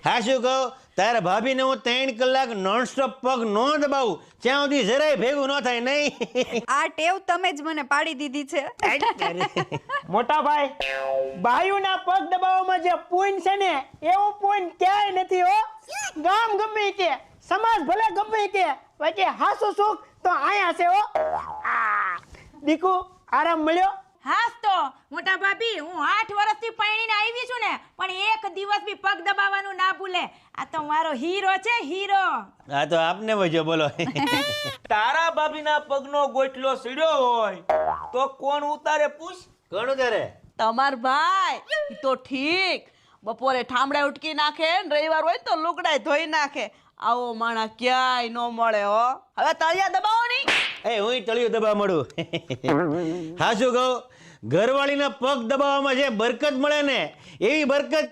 હા શું કહું તારા ભાભીને હું 3 કલાક નોનસ્ટોપ પગ નો દબાવું ત્યાં સુધી જરાય ભેગું ન થાય નહીં. આ ટેવ તમે જ મને પાડી દીધી છે. મોટા ભાઈ બાયુના પગ દબાવવામાં જે પૂન છે ને એવું પૂન ક્યાંય નથી હો. ગામ ગમે કે સમાજ ભલે ગમે કે વચ્ચે હાસુ સુખ તો આયા છે હો. દીકુ આરામ મળ્યો. હાસ તો મોટા ભાભી હું 8 વર્ષથી પરણીને આવી છું ને પણ એક દિવસ બી પગ દબાવવાનું ના ભૂલે. આ તો મારો હીરો છે હીરો. હા તો આપને વજો બોલો. તારા ભાભીના પગનો ગોટલો સીડ્યો હોય તો કોણ ઉતારે પૂછ. કોણ ઉતારે? તમાર ભાઈ ઈ તો ઠીક બપોરે ઠામડા ઉટકી નાખે ને રવિવાર હોય તો લુગડાય ધોઈ નાખે. આવો માણા ક્યાંય ન મળે હો. હવે તળિયા દબાવો નહીં. એ હું તળિયું દબાવ મળું. હા શું કહું ઘરવાળીના પગ દબાવવામાં જે બરકત મળે ને એવી બરકત